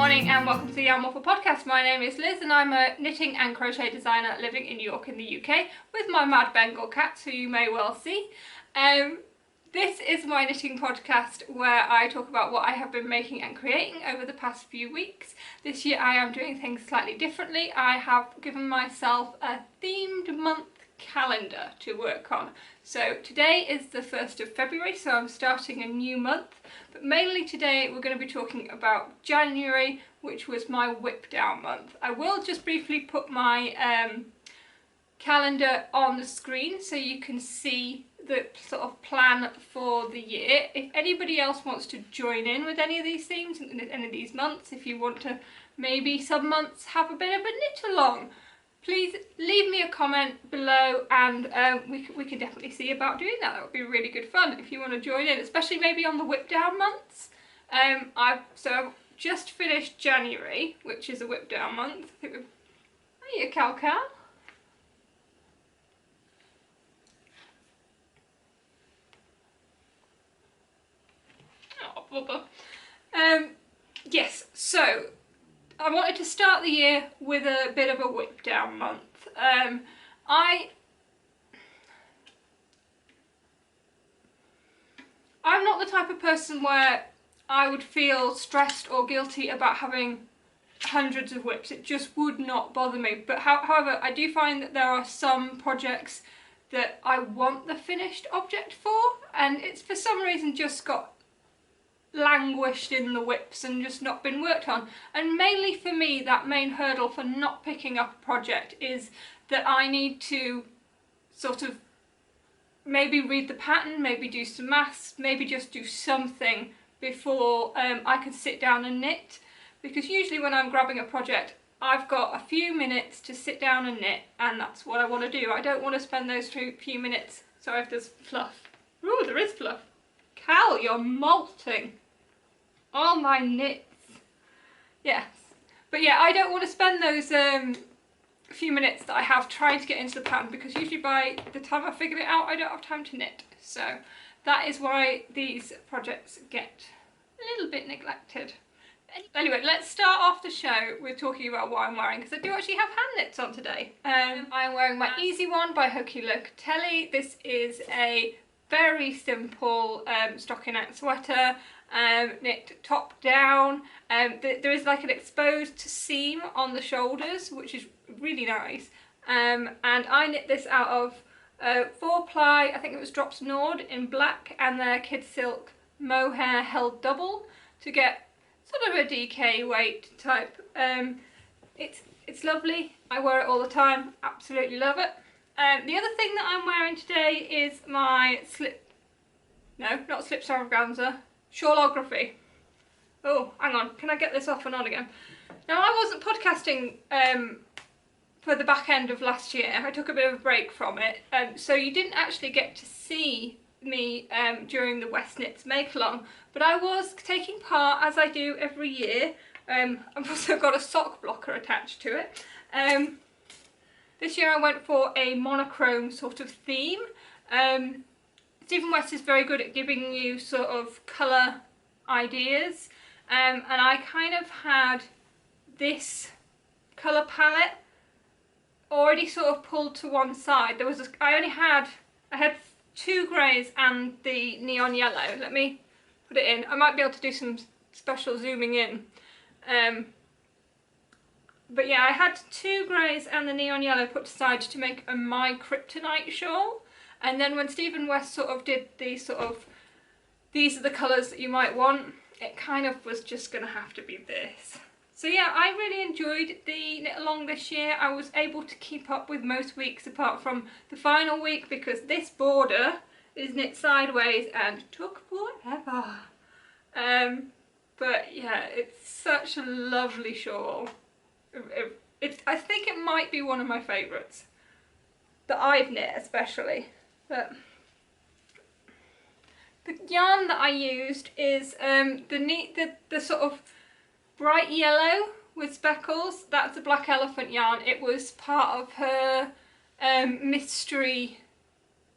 morning and welcome to the Yarn Waffle podcast. My name is Liz and I'm a knitting and crochet designer living in New York in the UK with my mad Bengal cats, who you may well see. This is my knitting podcast where I talk about what I have been making and creating over the past few weeks. This year I am doing things slightly differently. I have given myself a themed month calendar to work on. So today is the 1st of February, so I'm starting a new month, but mainly today we're going to be talking about January, which was my whip down month. I will just briefly put my calendar on the screen so you can see the sort of plan for the year. If anybody else wants to join in with any of these themes and any of these months, if you want to maybe some months have a bit of a knit along, please leave me a comment below and we can definitely see about doing that. That would be really good fun if you want to join in, especially maybe on the whip down months. I've just finished January, which is a whip down month. I think hiya, cow. Oh, Bubba. Yes, so I wanted to start the year with a bit of a whip down month. I'm not the type of person where I would feel stressed or guilty about having hundreds of whips. It just would not bother me. But however, I do find that there are some projects that I want the finished object for, and it's for some reason just got languished in the whips and just not been worked on. And mainly for me, that main hurdle for not picking up a project is that I need to sort of maybe read the pattern, maybe do some maths, maybe just do something before I can sit down and knit. Because usually when I'm grabbing a project, I've got a few minutes to sit down and knit, and that's what I want to do. I don't want to spend those few minutes. Sorry if there's fluff. Ooh, there is fluff. Cal, you're molting. All my knits. Yes. But yeah, I don't want to spend those few minutes that I have trying to get into the pattern, because usually by the time I figure it out, I don't have time to knit. So that is why these projects get a little bit neglected. Anyway, let's start off the show with talking about what I'm wearing, because I do actually have hand knits on today. I'm wearing my Easy One by Locatelli. This is a very simple stockinette sweater, knit top down. There is like an exposed seam on the shoulders, which is really nice. And I knit this out of 4-ply, I think it was Drops Nord in black, and their Kid Silk mohair held double to get sort of a DK weight type. It's lovely. I wear it all the time. Absolutely love it. The other thing that I'm wearing today is my not slip extravaganza, shawlography. Oh, hang on, can I get this off and on again? Now, I wasn't podcasting for the back end of last year. I took a bit of a break from it, so you didn't actually get to see me during the West Knits make-along, but I was taking part, as I do every year. I've also got a sock blocker attached to it. This year I went for a monochrome sort of theme. Stephen West is very good at giving you sort of colour ideas, and I kind of had this colour palette already sort of pulled to one side. I had 2 greys and the neon yellow. Let me put it in. I might be able to do some special zooming in. But yeah, I had 2 greys and the neon yellow put aside to make a My Kryptonite shawl. And then when Stephen West sort of did these are the colours that you might want, it kind of was just going to have to be this. So yeah, I really enjoyed the knit along this year. I was able to keep up with most weeks apart from the final week, because this border is knit sideways and took forever. But yeah, it's such a lovely shawl. I think it might be one of my favourites that I've knit, especially. But the yarn that I used is the sort of bright yellow with speckles. That's a Black Elephant yarn. It was part of her mystery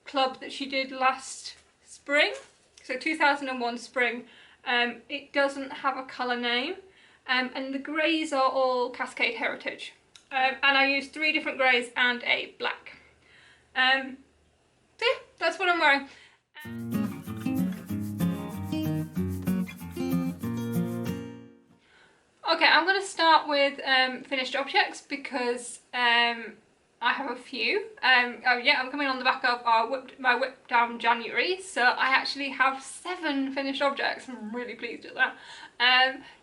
club that she did last spring, so 2001 spring. It doesn't have a colour name, and the greys are all Cascade Heritage. And I used 3 different greys and a black. So yeah, that's what I'm wearing. Okay, I'm going to start with finished objects because I have a few. Oh yeah, I'm coming on the back of my whip down January, so I actually have 7 finished objects. I'm really pleased with that.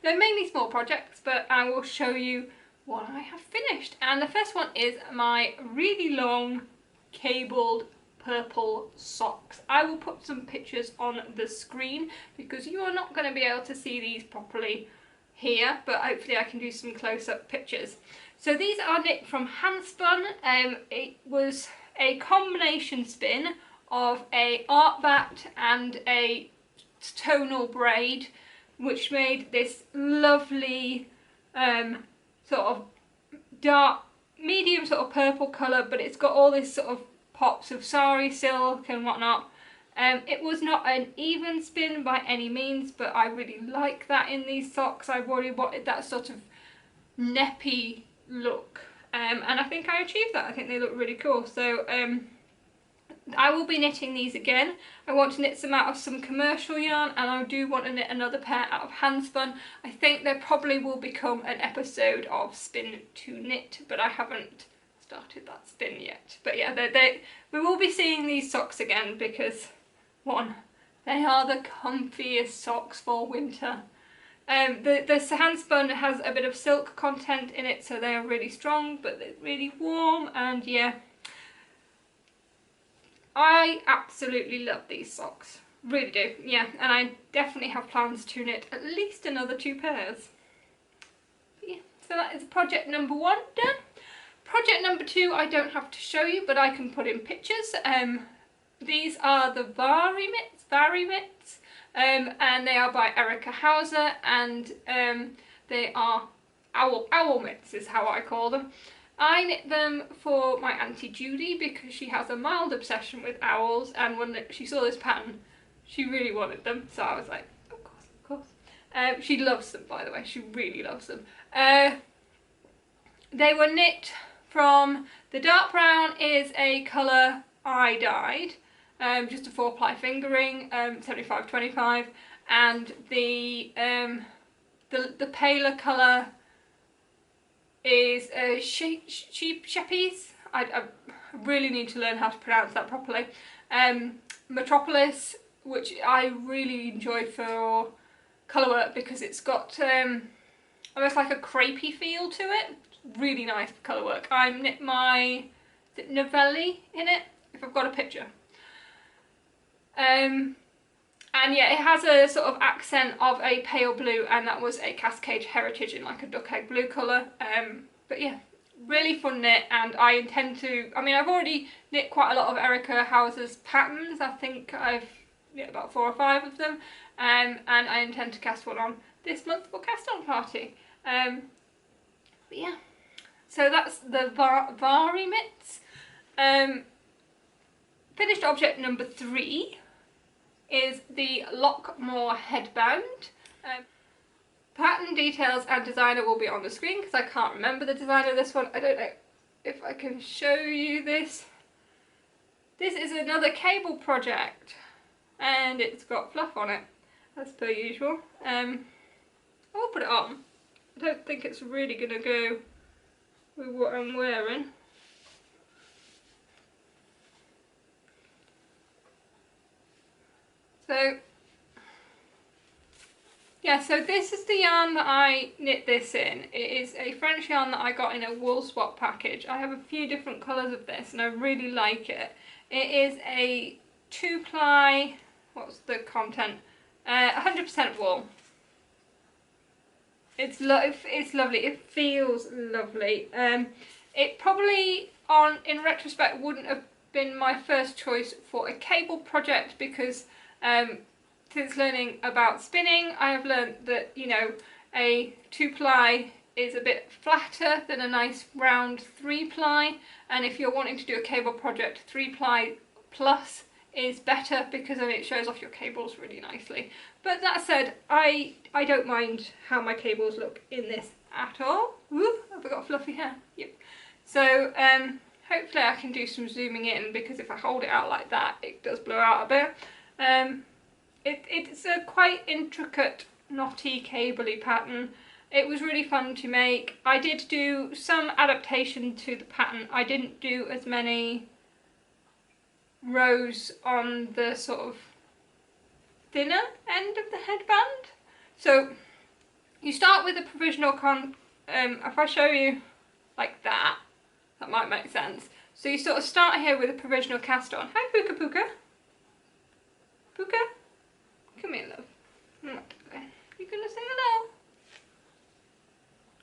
They're mainly small projects, but I will show you what I have finished. And the first one is my really long cabled purple socks. I will put some pictures on the screen because you are not going to be able to see these properly here, but hopefully I can do some close-up pictures. So these are knit from Handspun. It was a combination spin of a art bat and a tonal braid, which made this lovely sort of dark, medium sort of purple colour, but it's got all this sort of pops of sari silk and whatnot. It was not an even spin by any means, but I really like that in these socks. I really wanted that sort of neppy look, and I think I achieved that. I think they look really cool. So I will be knitting these again. I want to knit some out of some commercial yarn, and I do want to knit another pair out of Handspun. I think there probably will become an episode of Spin to Knit, but I haven't started that spin yet. But yeah, we will be seeing these socks again because, one, they are the comfiest socks for winter. The Handspun has a bit of silk content in it, so they are really strong, but they're really warm, and yeah, I absolutely love these socks. Really do, yeah, and I definitely have plans to knit at least another 2 pairs. But yeah, so that is project number 1 done. Project number 2 I don't have to show you, but I can put in pictures. These are the Vari mitts, and they are by Erica Hauser, and they are owl mitts is how I call them. I knit them for my Auntie Judy because she has a mild obsession with owls, and when she saw this pattern she really wanted them, so I was like, of course, of course. She loves them, by the way, she really loves them. They were knit from, the dark brown is a colour I dyed, just a 4-ply fingering, 75-25, and the paler colour is a Sheppies. I really need to learn how to pronounce that properly. Metropolis, which I really enjoy for colour work because it's got almost like a crepey feel to it. Really nice colour work. I knit my Novelli in it, if I've got a picture. And yeah, it has a sort of accent of a pale blue, and that was a Cascade Heritage in like a duck egg blue colour. But yeah, really fun knit, and I intend to, I mean, I've already knit quite a lot of Erica Hauser's patterns. I think I've knit about 4 or 5 of them, and I intend to cast one on this month for cast on party. But yeah, so that's the Vari mitts. Finished object number 3 is the Lockmore headband. Pattern details and designer will be on the screen because I can't remember the designer of this one. I don't know if I can show you this. This is another cable project, and it's got fluff on it, as per usual. I'll put it on. I don't think it's really going to go with what I'm wearing. So yeah, so this is the yarn that I knit this in. It is a French yarn that I got in a wool swap package. I have a few different colours of this and I really like it. It is a 2-ply, what's the content? 100% wool. It's lovely, it feels lovely. It probably, in retrospect, wouldn't have been my first choice for a cable project because since learning about spinning, I have learned that, you know, a 2-ply is a bit flatter than a nice round 3-ply, and if you're wanting to do a cable project, 3-ply plus is better because then it shows off your cables really nicely. But that said, I don't mind how my cables look in this at all. Ooh, have I got fluffy hair? Yep. So hopefully I can do some zooming in, because if I hold it out like that, it does blur out a bit. It's a quite intricate, knotty, cabley pattern. It was really fun to make. I did do some adaptation to the pattern. I didn't do as many rows on the sort of thinner end of the headband. So you start with a provisional if I show you like that, that might make sense. So you sort of start here with a provisional cast on. Hi Puka Puka. Puka? Come here, love. You gonna say hello?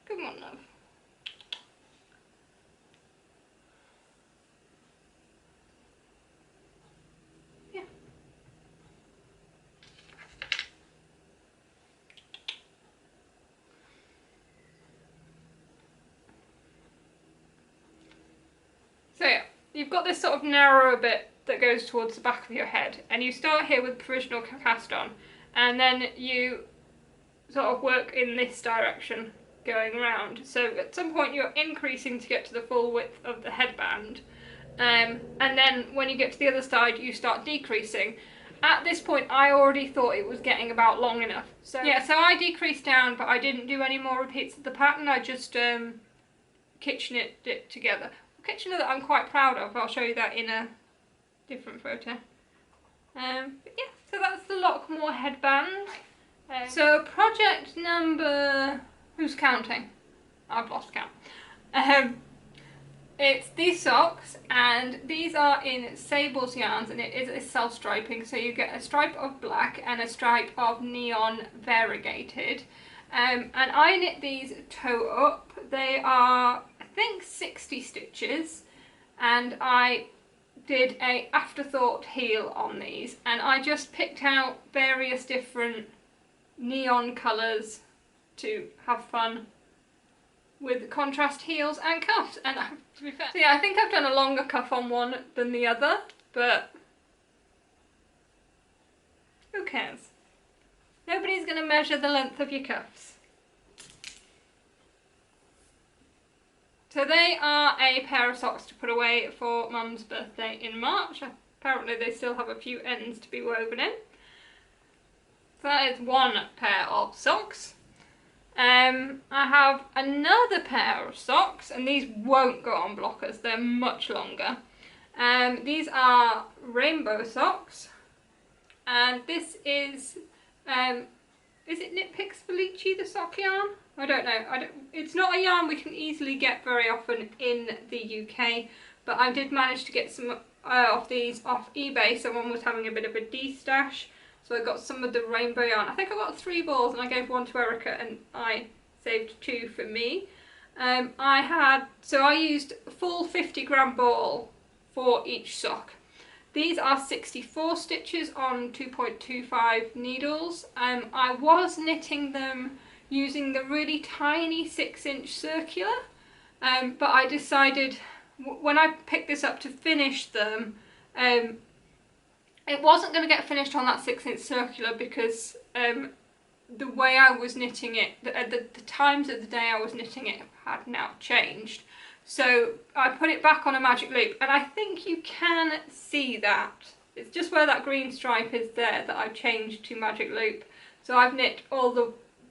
Come on, love. Yeah. So yeah, you've got this sort of narrower bit that goes towards the back of your head, and you start here with provisional cast on, and then you sort of work in this direction going around. So at some point you're increasing to get to the full width of the headband, and then when you get to the other side you start decreasing. At this point I already thought it was getting about long enough. So yeah, so I decreased down, but I didn't do any more repeats of the pattern. I just kitchenered it together. A kitchener that I'm quite proud of. I'll show you that in a different photo. But yeah, so that's the Lockmore headband. So project number, who's counting? I've lost count. It's these socks, and these are in Sable's yarns, and it is a self-striping, so you get a stripe of black and a stripe of neon variegated. And I knit these toe up. They are, I think, 60 stitches, and I did a afterthought heel on these, and I just picked out various different neon colours to have fun with contrast heels and cuffs. And to be fair, so yeah, I think I've done a longer cuff on one than the other, but who cares? Nobody's going to measure the length of your cuffs. So they are a pair of socks to put away for Mum's birthday in March. Apparently they still have a few ends to be woven in. So that is one pair of socks. I have another pair of socks, and these won't go on blockers, they're much longer. These are rainbow socks, and this is it Knit Picks Felici, the sock yarn? I don't know. It's not a yarn we can easily get very often in the UK, but I did manage to get some of these off eBay. Someone was having a bit of a de-stash, so I got some of the rainbow yarn. I think I got 3 balls, and I gave one to Erica, and I saved 2 for me. I used a full 50-gram ball for each sock. These are 64 stitches on 2.25 needles. I was knitting them using the really tiny 6-inch circular, but I decided when I picked this up to finish them, it wasn't going to get finished on that 6-inch circular, because the way I was knitting it, the times of the day I was knitting it had now changed. So I put it back on a magic loop, and I think you can see that. It's just where that green stripe is there that I've changed to magic loop. So I've knit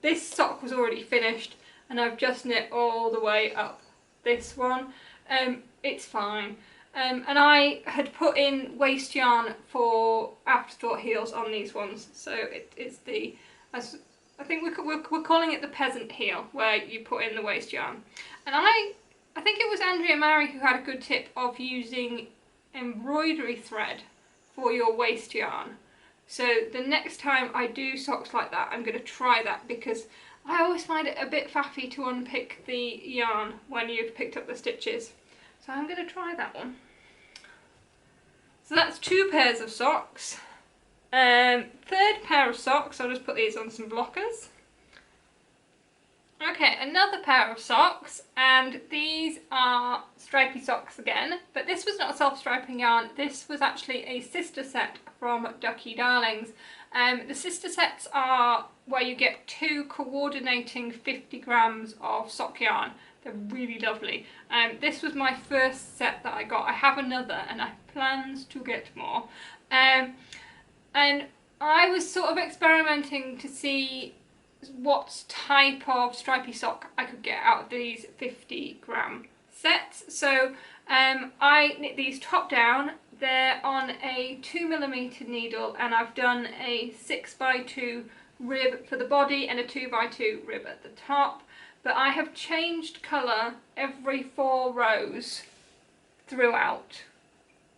this sock was already finished, and I've just knit all the way up this one. It's fine. And I had put in waste yarn for afterthought heels on these ones, so it's I think we're calling it the peasant heel, where you put in the waste yarn. And I think it was Andrea Mary who had a good tip of using embroidery thread for your waste yarn. So the next time I do socks like that, I'm going to try that, because I always find it a bit faffy to unpick the yarn when you've picked up the stitches. So I'm going to try that one. So that's 2 pairs of socks. Third pair of socks, I'll just put these on some blockers. Okay, another pair of socks, and these are stripy socks again, but this was not a self-striping yarn. This was actually a sister set from Ducky Darlings. The sister sets are where you get 2 coordinating 50 grams of sock yarn. They're really lovely. This was my first set that I got. I have another and I have plans to get more. And I was sort of experimenting to see what type of stripy sock I could get out of these 50 gram sets. So I knit these top down. They're on a 2mm needle, and I've done a 6x2 rib for the body and a 2x2 rib at the top. But I have changed colour every 4 rows throughout.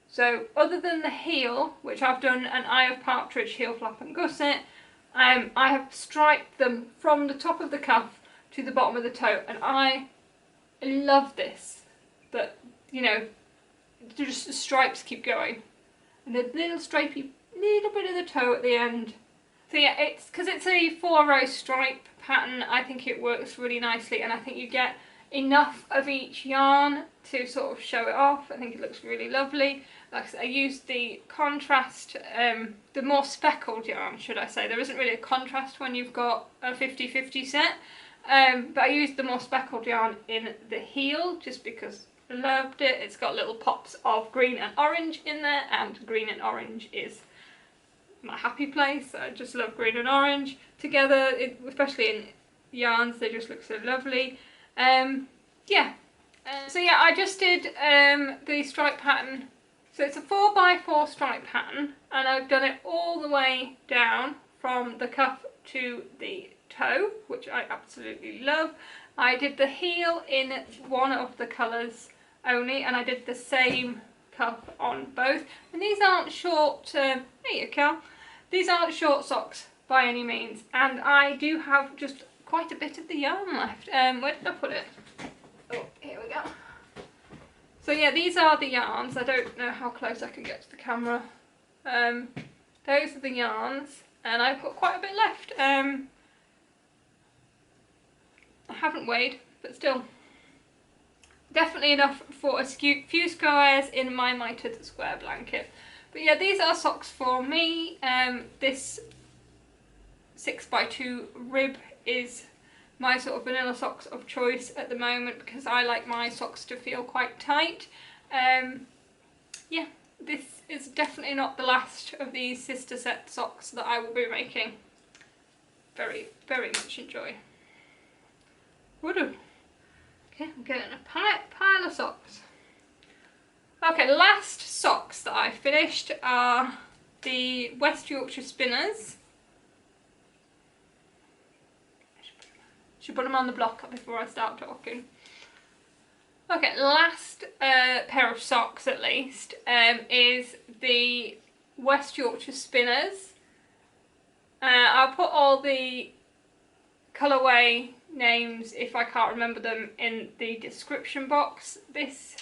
So other than the heel, which I've done an Eye of Partridge heel flap and gusset, I have striped them from the top of the cuff to the bottom of the toe, and I love this. But you know, just the stripes keep going, and the little stripy little bit of the toe at the end. So yeah, it's because it's a 4-row stripe pattern. I think it works really nicely, and I think you get enough of each yarn to sort of show it off. I think it looks really lovely. Like I said, I used the contrast, the more speckled yarn, should I say. There isn't really a contrast when you've got a 50-50 set, but I used the more speckled yarn in the heel just because I loved it. It's got little pops of green and orange in there, and green and orange is my happy place. I just love green and orange together, especially in yarns. They just look so lovely. Yeah. So yeah, I just did the stripe pattern. So it's a 4x4 stripe pattern, and I've done it all the way down from the cuff to the toe, which I absolutely love. I did the heel in one of the colours only, and I did the same cuff on both. And these aren't short, there you go, these aren't short socks by any means, and I do have just quite a bit of the yarn left. Where did I put it? Oh, here we go. So yeah, these are the yarns. I don't know how close I can get to the camera. Those are the yarns, and I've got quite a bit left. I haven't weighed, but still. Definitely enough for a few squares in my mitered square blanket. But yeah, these are socks for me. This 6x2 rib is my sort of vanilla socks of choice at the moment because I like my socks to feel quite tight. Yeah, this is definitely not the last of these sister set socks that I will be making. Very, very much enjoy. Woo-doo. Okay, I'm getting a pile of socks. Okay, last socks that I finished are the West Yorkshire Spinners. Should put them on the block before I start talking. Okay, last pair of socks at least is the West Yorkshire Spinners. I'll put all the colourway names, if I can't remember them, in the description box. This,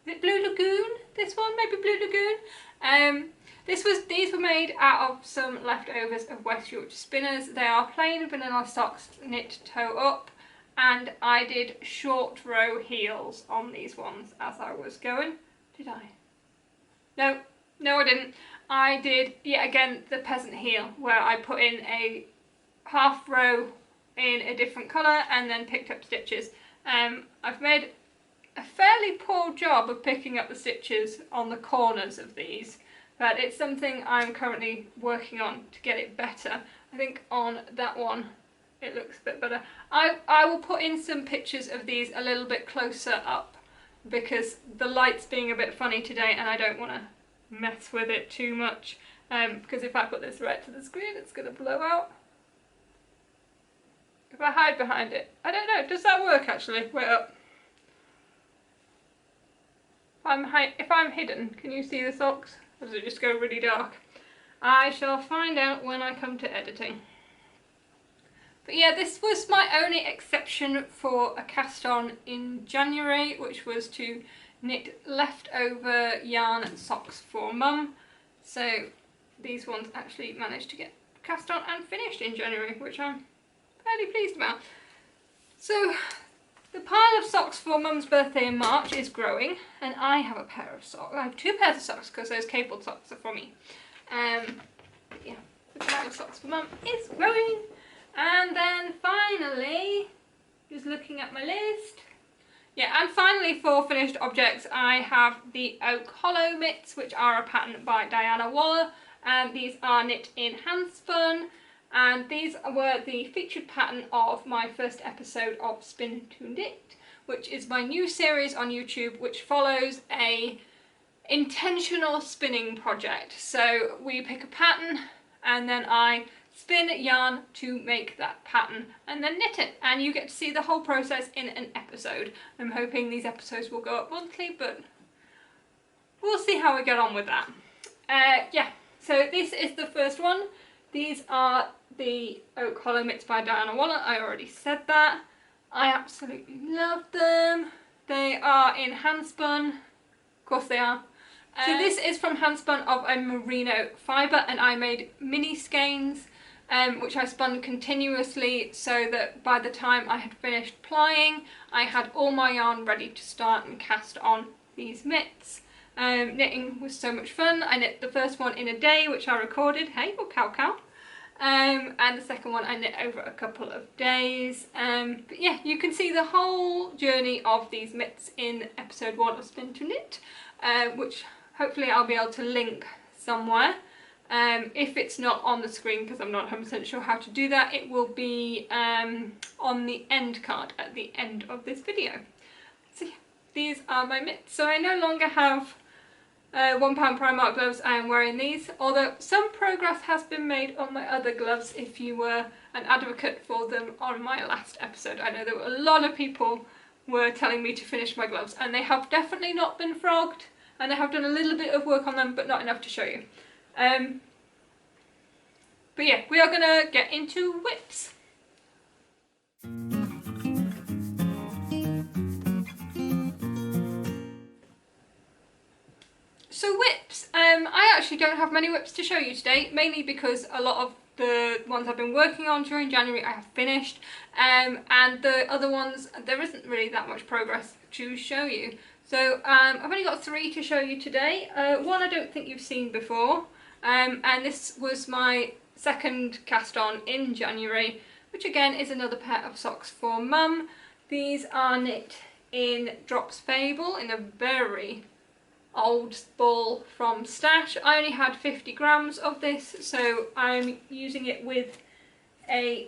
is it Blue Lagoon? This one, maybe Blue Lagoon. These were made out of some leftovers of West Yorkshire Spinners. They are plain vanilla socks, knit toe up, and I did short row heels on these ones as I was going. Did I? No I didn't. I did, yet again, the peasant heel, where I put in a half row in a different colour and then picked up stitches. I've made a fairly poor job of picking up the stitches on the corners of these, but it's something I'm currently working on to get it better. I think on that one it looks a bit better. I will put in some pictures of these a little bit closer up because the light's being a bit funny today and I don't want to mess with it too much, because if I put this right to the screen it's going to blow out. If I hide behind it, I don't know, does that work actually? Wait up. If I'm hidden, can you see the socks? Or does it just go really dark? I shall find out when I come to editing. But yeah, this was my only exception for a cast on in January, which was to knit leftover yarn socks for Mum. So these ones actually managed to get cast on and finished in January, which I'm fairly pleased about. So the pile of socks for Mum's birthday in March is growing, and I have a pair of socks. I have 2 pairs of socks because those cabled socks are for me. Yeah, the pile of socks for Mum is growing. And then finally, just looking at my list. Yeah, and finally for finished objects, I have the Oak Hollow mitts, which are a pattern by Diana Waller, and these are knit in handspun, and these were the featured pattern of my first episode of Spin to Knit, which is my new series on YouTube, which follows a intentional spinning project. So we pick a pattern, and then I spin yarn to make that pattern and then knit it, and you get to see the whole process in an episode. I'm hoping these episodes will go up monthly, but we'll see how we get on with that. Yeah, so this is the first one. These are the Oak Hollow mitts by Diana Waller. I already said that. I absolutely love them. They are in handspun, of course they are. So this is from handspun of a merino fibre, and I made mini skeins, which I spun continuously so that by the time I had finished plying, I had all my yarn ready to start and cast on these mitts. Knitting was so much fun. I knit the first one in a day, which I recorded, hey, or cow cow. And the second one I knit over a couple of days. But yeah, you can see the whole journey of these mitts in episode 1 of Spin to Knit, which hopefully I'll be able to link somewhere. If it's not on the screen, because I'm not 100% sure how to do that, it will be on the end card at the end of this video. So yeah, these are my mitts. So I no longer have £1 Primark gloves. I am wearing these, although some progress has been made on my other gloves if you were an advocate for them on my last episode. I know there were a lot of people were telling me to finish my gloves, and they have definitely not been frogged, and I have done a little bit of work on them, but not enough to show you. But yeah, we are going to get into whips. So whips, I actually don't have many whips to show you today, mainly because a lot of the ones I've been working on during January I have finished, and the other ones there isn't really that much progress to show you. So I've only got 3 to show you today. One I don't think you've seen before, and this was my second cast on in January, which again is another pair of socks for Mum. These are knit in Drops Fable in a very old spool from Stash. I only had 50 grams of this, so I'm using it with a...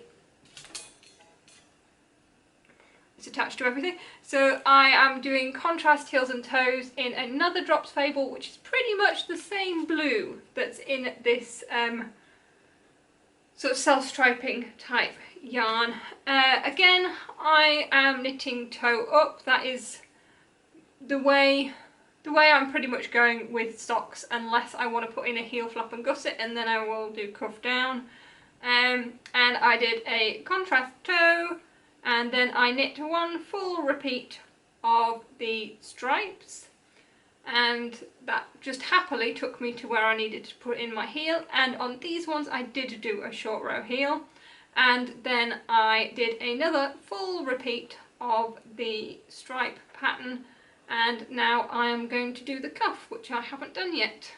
it's attached to everything. So I am doing contrast heels and toes in another Drops Fable, which is pretty much the same blue that's in this sort of self-striping type yarn. Again, I am knitting toe up. That is the way I'm pretty much going with socks, unless I want to put in a heel flap and gusset, and then I will do cuff down. And I did a contrast toe, and then I knit 1 full repeat of the stripes, and that just happily took me to where I needed to put in my heel. And on these ones I did do a short row heel, and then I did another full repeat of the stripe pattern, and now I am going to do the cuff, which I haven't done yet.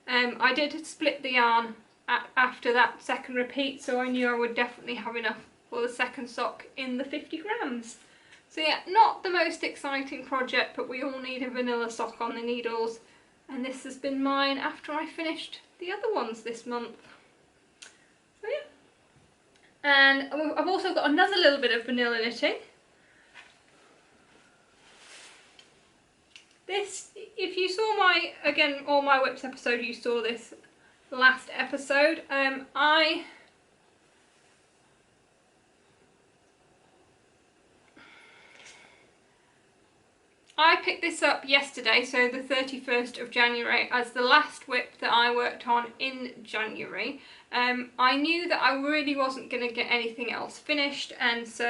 I did split the yarn after that second repeat, so I knew I would definitely have enough for the second sock in the 50 grams. So yeah, not the most exciting project, but we all need a vanilla sock on the needles, and this has been mine after I finished the other ones this month. So yeah. And I've also got another little bit of vanilla knitting. This, if you saw my, again, all my whips episode, you saw this last episode. I picked this up yesterday, so the 31st of January, as the last whip that I worked on in January. I knew that I really wasn't going to get anything else finished, and so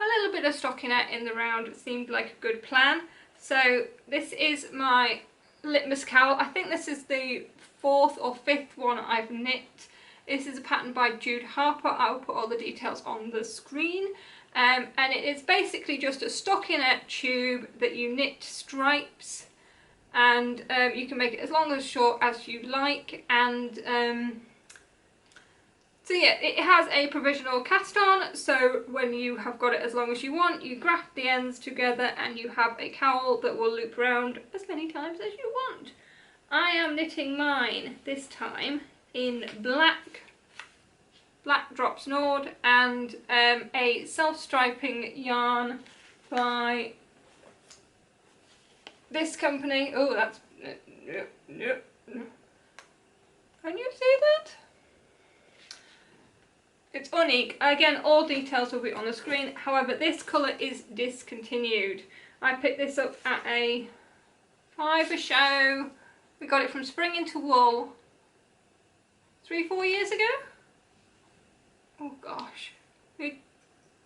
a little bit of stockinette in the round seemed like a good plan. So this is my Litmus cowl. I think this is the 4th or 5th one I've knit. This is a pattern by Jude Harper. I will put all the details on the screen. And it is basically just a stockinette tube that you knit stripes, and you can make it as long or short as you like. And so yeah, it has a provisional cast on, so when you have got it as long as you want, you graft the ends together and you have a cowl that will loop around as many times as you want. I am knitting mine this time in black drops Nord, and a self-striping yarn by this company. Oh, that's no. Can you see that? It's unique. Again, all details will be on the screen. However, this colour is discontinued. I picked this up at a fiver show. We got it from Spring Into Wool 3-4 years ago. Oh gosh, it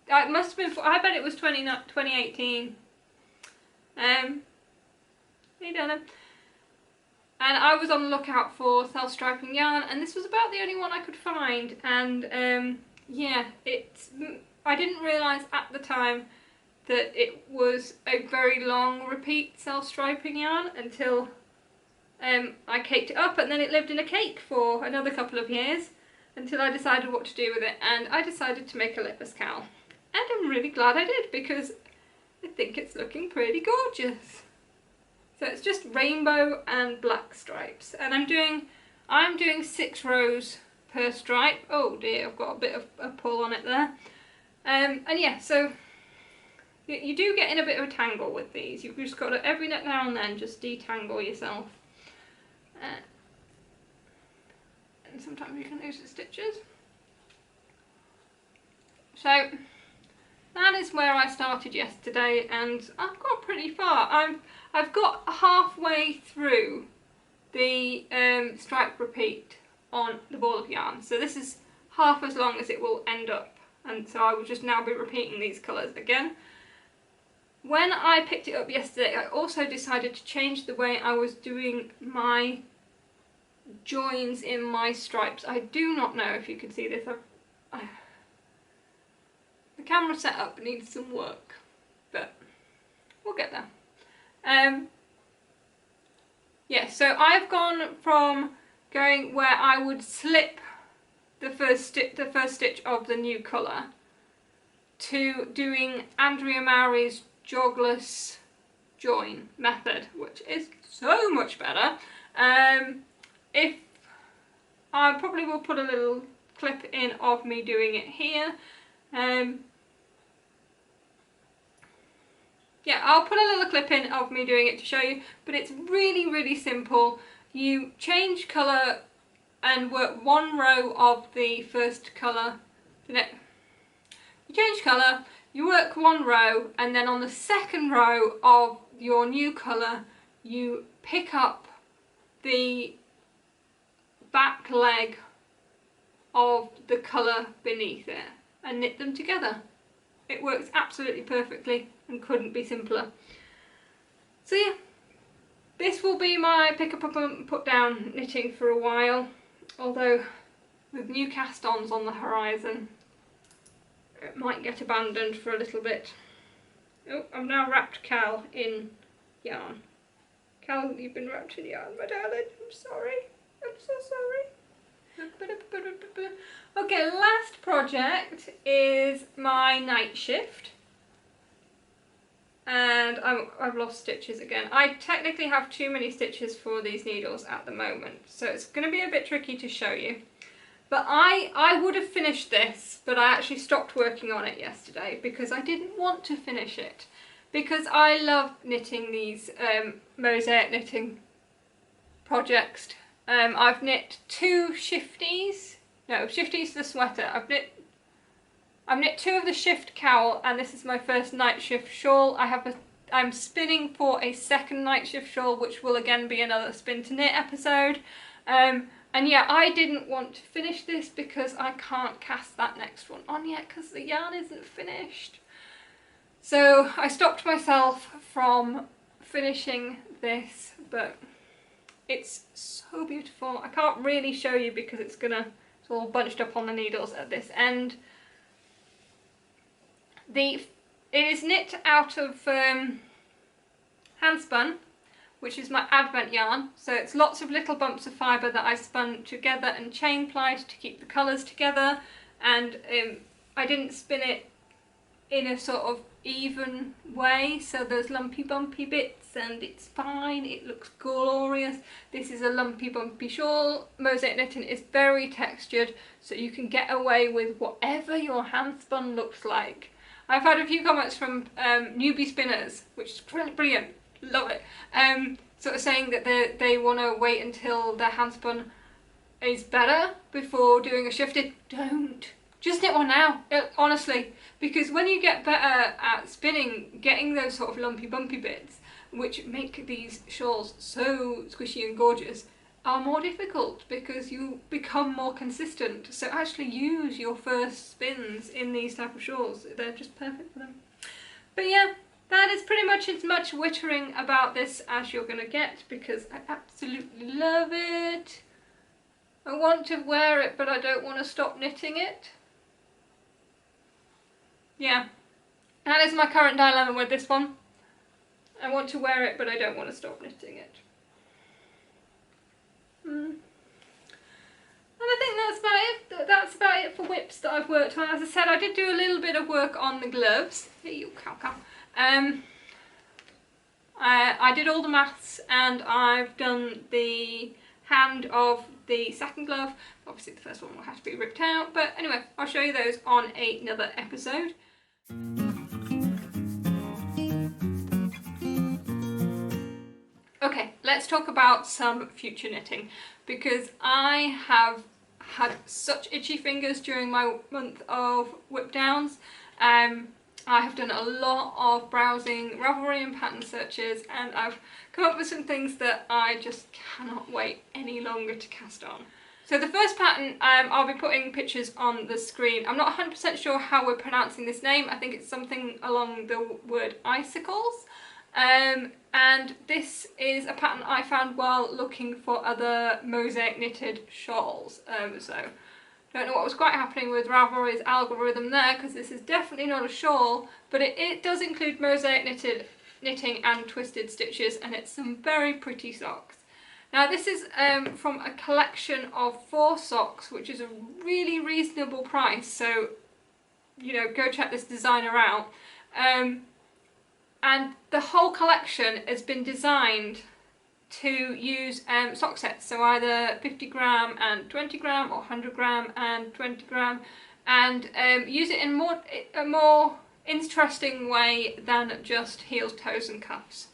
must have been, I bet it was 2018. Hey Dana. And I was on the lookout for self-striping yarn, and this was about the only one I could find. And yeah, I didn't realise at the time that it was a very long repeat self-striping yarn until I caked it up, and then it lived in a cake for another couple of years until I decided what to do with it, and I decided to make a Litmus cowl. And I'm really glad I did, because I think it's looking pretty gorgeous. So it's just rainbow and black stripes, and I'm doing 6 rows per stripe. Oh dear, I've got a bit of a pull on it there. And yeah, so you do get in a bit of a tangle with these. You've just got to, every now and then, just detangle yourself. And sometimes you can lose the stitches. So that is where I started yesterday, and I've got pretty far. I've got halfway through the stripe repeat on the ball of yarn, so this is half as long as it will end up, and so I will just now be repeating these colours again. When I picked it up yesterday, I also decided to change the way I was doing my joins in my stripes. I do not know if you can see this. The camera setup needs some work, but we'll get there. Yeah, so I've gone from going where I would slip the first stitch of the new colour to doing Andrea Mowry's jogless join method, which is so much better. If I probably will put a little clip in of me doing it here. Yeah, I'll put a little clip in of me doing it to show you, but it's really, really simple. You change colour and work one row of the first colour. You change colour, you work one row, and then on the second row of your new colour, you pick up the back leg of the colour beneath it and knit them together. It works absolutely perfectly and couldn't be simpler. So yeah, this will be my pick up and put down knitting for a while, although with new cast-ons on the horizon it might get abandoned for a little bit. Oh, I've now wrapped Cal in yarn. Cal, you've been wrapped in yarn, my darling. I'm sorry. I'm so sorry. Okay, last project is my Nightshift. And I've lost stitches again. I technically have too many stitches for these needles at the moment, so it's going to be a bit tricky to show you. But I would have finished this, but I actually stopped working on it yesterday because I didn't want to finish it. Because I love knitting these mosaic knitting projects. I've knit 2 shifties. No, shifties for the sweater. I've knit 2 of the shift cowl, and this is my first Nightshift shawl. I'm spinning for a second Nightshift shawl, which will again be another spin to knit episode. And yeah, I didn't want to finish this because I can't cast that next one on yet because the yarn isn't finished. So I stopped myself from finishing this, but it's so beautiful. I can't really show you because it's all bunched up on the needles at this end. It is knit out of handspun, which is my Advent yarn, so it's lots of little bumps of fibre that I spun together and chain plied to keep the colours together, and I didn't spin it in a sort of even way, so there's lumpy bumpy bits and it's fine, it looks glorious. This is a lumpy bumpy shawl. Mosaic knitting is very textured, so you can get away with whatever your handspun looks like. I've had a few comments from newbie spinners, which is brilliant, love it, sort of saying that they want to wait until their handspun is better before doing a shifted. Don't. Just knit one now, honestly, because when you get better at spinning, getting those sort of lumpy bumpy bits, which make these shawls so squishy and gorgeous, are more difficult because you become more consistent. So actually use your first spins in these type of shawls. They're just perfect for them. But yeah, that is pretty much as much wittering about this as you're going to get, because I absolutely love it. I want to wear it, but I don't want to stop knitting it. Yeah, that is my current dilemma with this one. I want to wear it, but I don't want to stop knitting it. And I think that's about it. That's about it for whips that I've worked on. As I said, I did do a little bit of work on the gloves. Here you cow. I did all the maths, and I've done the hand of the second glove. Obviously the first one will have to be ripped out, but anyway, I'll show you those on another episode. Okay, let's talk about some future knitting, because I have had such itchy fingers during my month of whip downs. I have done a lot of browsing Ravelry and pattern searches, and I've come up with some things that I just cannot wait any longer to cast on. So the first pattern, I'll be putting pictures on the screen. I'm not 100% sure how we're pronouncing this name. I think it's something along the word icicles. And this is a pattern I found while looking for other mosaic knitted shawls. So don't know what was quite happening with Ravelry's algorithm there, because this is definitely not a shawl, but it does include mosaic knitting and twisted stitches, and it's some very pretty socks. Now this is from a collection of 4 socks, which is a really reasonable price, so you know, go check this designer out. And the whole collection has been designed to use sock sets, so either 50 gram and 20 gram or 100 gram and 20 gram, and use it in a more interesting way than just heels, toes and cuffs.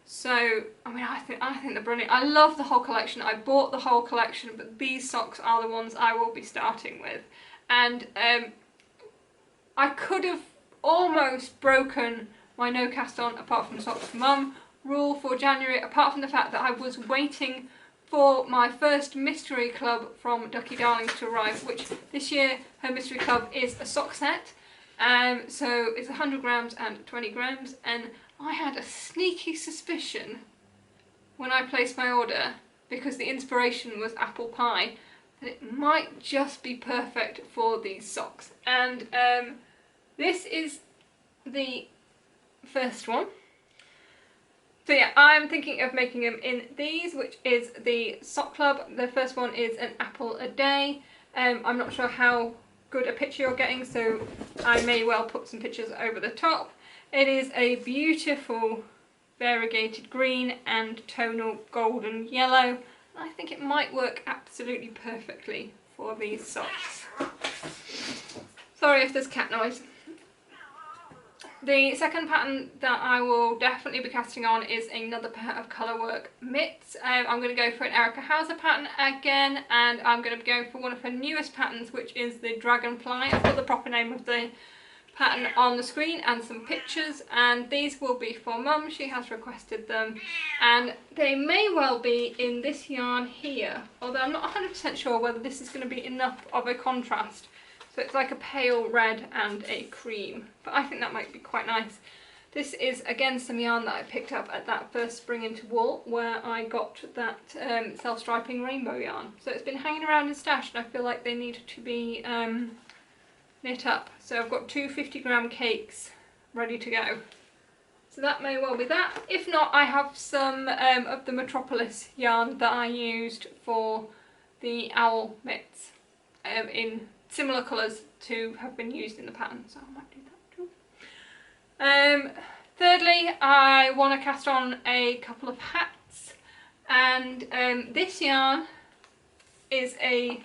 So I mean, I think they're brilliant. I love the whole collection. I bought the whole collection, but these socks are the ones I will be starting with. And I could have almost broken my no cast on apart from socks for mum rule for January, apart from the fact that I was waiting for my first mystery club from Ducky Darlings to arrive, which this year her mystery club is a sock set. So it's 100 grams and 20 grams, and I had a sneaky suspicion when I placed my order, because the inspiration was apple pie, that it might just be perfect for these socks. And this is the first one. So yeah, I'm thinking of making them in these, which is the sock club. The first one is an apple a day. I'm not sure how good a picture you're getting, so I may well put some pictures over the top. It is a beautiful variegated green and tonal golden yellow. I think it might work absolutely perfectly for these socks. Sorry if there's cat noise. The second pattern that I will definitely be casting on is another pair of colourwork mitts. I'm going to go for an Erica Hauser pattern again, and I'm going to be going for one of her newest patterns, which is the Dragonfly. I've got the proper name of the pattern on the screen and some pictures, and these will be for mum. She has requested them, and they may well be in this yarn here, although I'm not 100% sure whether this is going to be enough of a contrast. So it's like a pale red and a cream, but I think that might be quite nice. This is again some yarn that I picked up at that first Spring into Wool where I got that self-striping rainbow yarn. So it's been hanging around in stash and I feel like they need to be knit up. So I've got two 50-gram cakes ready to go. So that may well be that. If not, I have some of the Metropolis yarn that I used for the owl mitts in similar colours to have been used in the pattern, so I might do that too. Thirdly, I want to cast on a couple of hats, and this yarn is a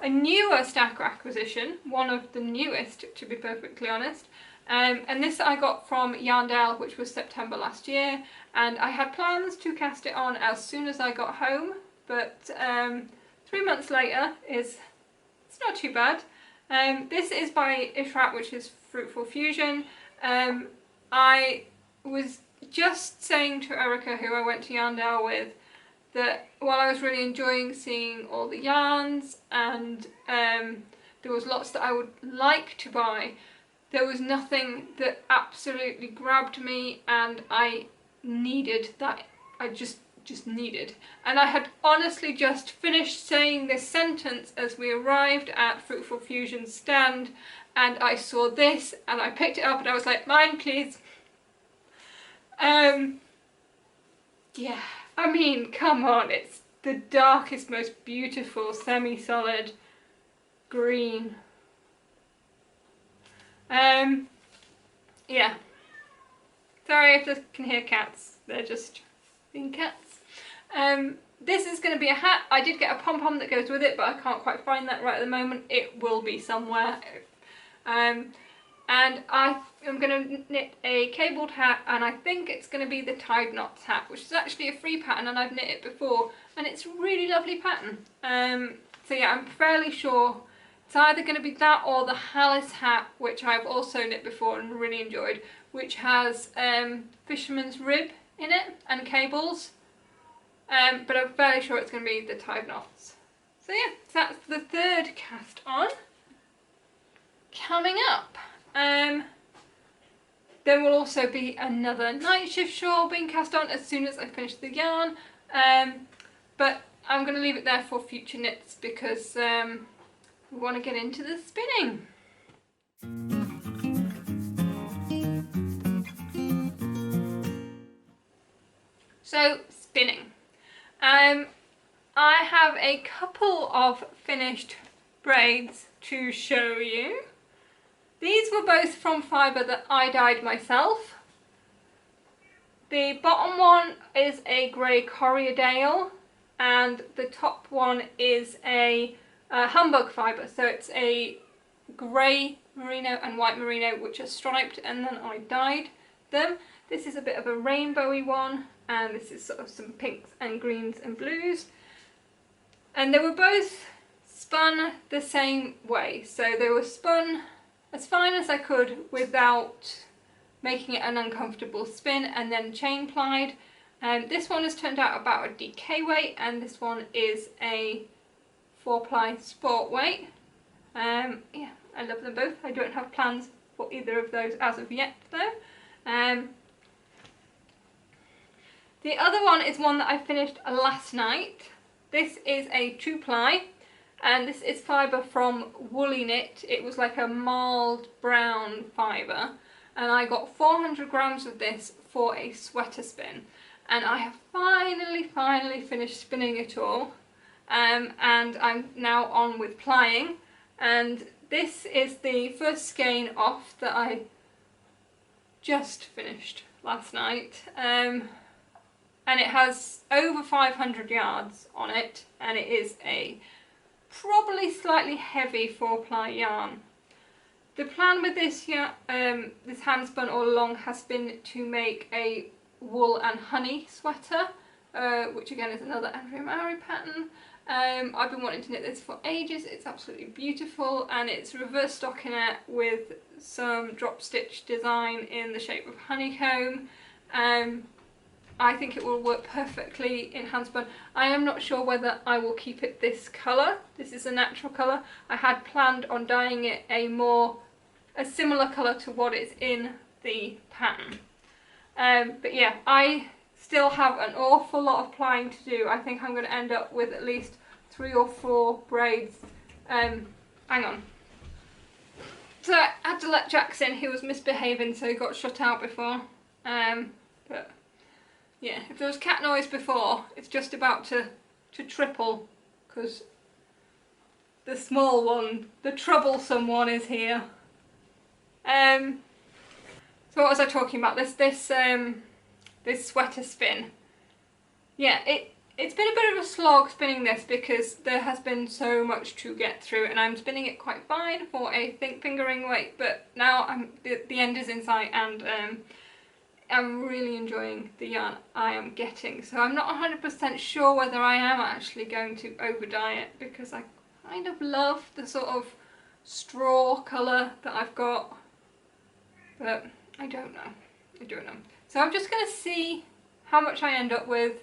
newer Stacker acquisition, one of the newest to be perfectly honest. And this I got from Yarndale, which was September last year, and I had plans to cast it on as soon as I got home, but 3 months later it's not too bad. This is by Ishrat, which is Fruitful Fusion. I was just saying to Erica, who I went to Yarndale with, that while I was really enjoying seeing all the yarns and there was lots that I would like to buy, there was nothing that absolutely grabbed me and I needed that. I just needed. And I had honestly just finished saying this sentence as we arrived at Fruitful Fusion's stand, and I saw this and I picked it up and I was like, mine please. Yeah, I mean, come on, it's the darkest, most beautiful semi-solid green. Yeah. Sorry if you can hear cats, they're just being cats. This is going to be a hat. I did get a pom-pom that goes with it, but I can't quite find that right at the moment. It will be somewhere. And I am going to knit a cabled hat, and I think it's going to be the Tied Knots hat, which is actually a free pattern and I've knit it before, and it's a really lovely pattern. So yeah, I'm fairly sure it's either going to be that or the Hallis hat, which I've also knit before and really enjoyed, which has fisherman's rib in it and cables. But I'm fairly sure it's going to be the Tied Knots. So yeah, so that's the third cast on. Coming up, there will also be another Nightshift shawl being cast on as soon as I finish the yarn. But I'm going to leave it there for future knits because we want to get into the spinning. So, spinning. I have a couple of finished braids to show you. These were both from fibre that I dyed myself. The bottom one is a grey Corriedale and the top one is a humbug fibre. So it's a grey merino and white merino which are striped, and then I dyed them. This is a bit of a rainbowy one, and this is sort of some pinks and greens and blues. And they were both spun the same way. So they were spun as fine as I could without making it an uncomfortable spin, and then chain plied. This one has turned out about a DK weight, and this one is a 4-ply sport weight. Yeah, I love them both. I don't have plans for either of those as of yet though. The other one is one that I finished last night. This is a 2-ply, and this is fibre from Woolly Knit. It was like a mild brown fibre, and I got 400 grams of this for a sweater spin. And I have finally finished spinning it all, and I'm now on with plying. And this is the first skein off that I just finished last night. And it has over 500 yards on it, and it is a probably slightly heavy 4-ply yarn. The plan with this this hand spun all along has been to make a wool and honey sweater, which again is another Andrea Mowry pattern. I've been wanting to knit this for ages. It's absolutely beautiful, and it's reverse stockinette with some drop stitch design in the shape of honeycomb. I think it will work perfectly in handspun. I am not sure whether I will keep it this colour. This is a natural colour. I had planned on dyeing it a similar colour to what is in the pattern. But yeah, I still have an awful lot of plying to do. I think I'm going to end up with at least 3 or 4 braids. Hang on. So I had to let Jax in, he was misbehaving, so he got shut out before. But yeah, if there was cat noise before, it's just about to triple, because the small one, the troublesome one, is here. So what was I talking about? This sweater spin. Yeah, it's been a bit of a slog spinning this because there has been so much to get through, and I'm spinning it quite fine for a fingering weight, but now the end is in sight, and I'm really enjoying the yarn I am getting. So I'm not 100% sure whether I am actually going to over dye it, because I kind of love the sort of straw colour that I've got, but I don't know. So I'm just going to see how much I end up with,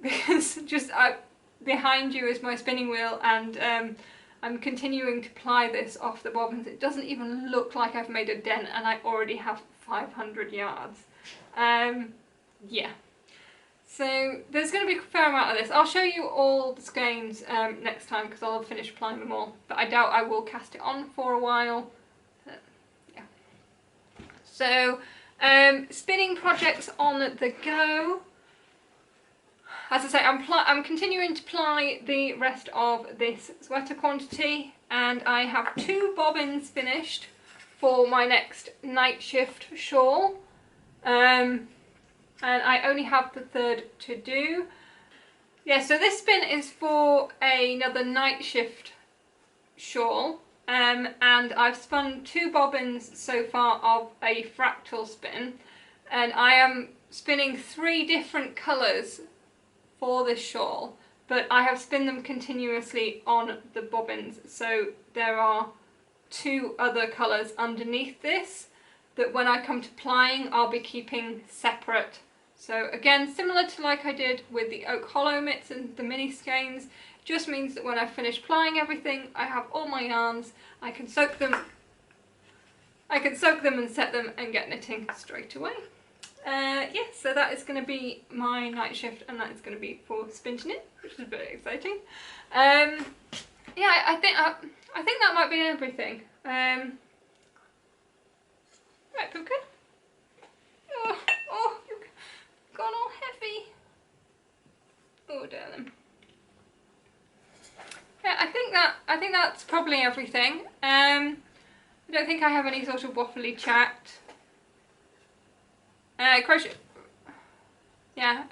because behind you is my spinning wheel, and I'm continuing to ply this off the bobbins. It doesn't even look like I've made a dent, and I already have 500 yards. Yeah. So there's going to be a fair amount of this. I'll show you all the skeins next time, because I'll have finished plying them all. But I doubt I will cast it on for a while. But, yeah. So spinning projects on the go. As I say, I'm continuing to ply the rest of this sweater quantity, and I have 2 bobbins finished for my next Nightshift shawl, and I only have the 3rd to do. Yeah, so this spin is for another Nightshift shawl, and I've spun 2 bobbins so far of a fractal spin, and I am spinning 3 different colours for this shawl, but I have spun them continuously on the bobbins, so there are 2 other colours underneath this that when I come to plying I'll be keeping separate. So again, similar to like I did with the Oak Hollow mitts and the mini skeins, just means that when I finish plying everything, I have all my yarns, I can soak them and set them and get knitting straight away. Yeah, so that is going to be my Nightshift, and that is going to be for Spin to Knit, which is very exciting. Yeah, I think that might be everything. Right, Puple. Oh, you've gone all heavy. Oh, darling. Yeah, I think that's probably everything. I don't think I have any sort of waffly chat. Crochet. Yeah,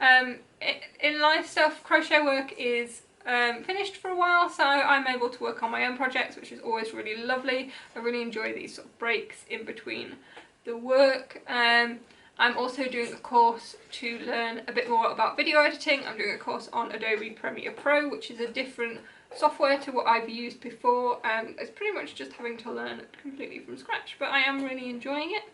in life stuff, crochet work is finished for a while, so I'm able to work on my own projects, which is always really lovely. I really enjoy these sort of breaks in between the work. I'm also doing a course to learn a bit more about video editing. I'm doing a course on Adobe Premiere Pro, which is a different software to what I've used before, and it's pretty much just having to learn completely from scratch, but I am really enjoying it.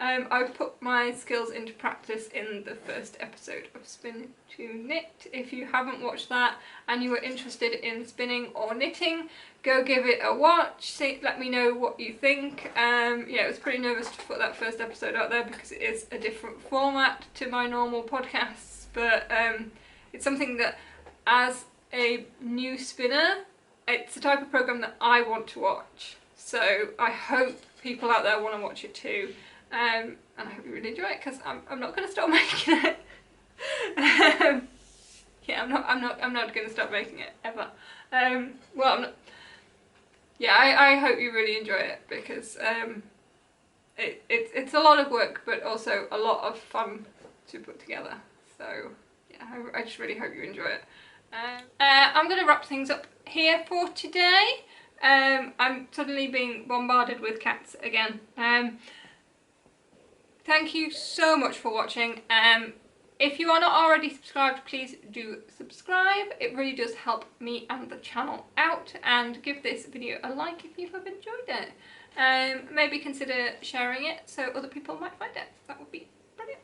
I've put my skills into practice in the first episode of Spin to Knit. If you haven't watched that and you are interested in spinning or knitting, go give it a watch. Let me know what you think. Yeah, I was pretty nervous to put that first episode out there because it is a different format to my normal podcasts, but it's something that, as a new spinner, it's the type of program that I want to watch. So I hope people out there want to watch it too. And I hope you really enjoy it, because I'm not going to stop making it. Yeah, I'm not going to stop making it ever. Well, I'm not. Yeah, I hope you really enjoy it, because it's a lot of work, but also a lot of fun to put together. So yeah, I just really hope you enjoy it. I'm going to wrap things up here for today. I'm suddenly being bombarded with cats again. Thank you so much for watching. If you are not already subscribed, please do subscribe. It really does help me and the channel out, and give this video a like if you have enjoyed it. Maybe consider sharing it so other people might find it. That would be brilliant.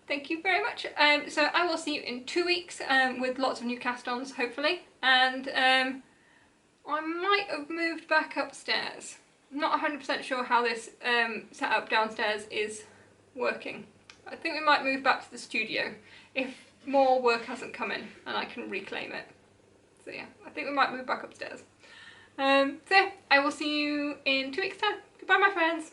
Thank you very much. So I will see you in 2 weeks with lots of new cast-ons, hopefully, and I might have moved back upstairs. I'm not 100% sure how this setup downstairs is working. I think we might move back to the studio if more work hasn't come in and I can reclaim it. So yeah, I think we might move back upstairs. So yeah, I will see you in 2 weeks' time. Goodbye, my friends.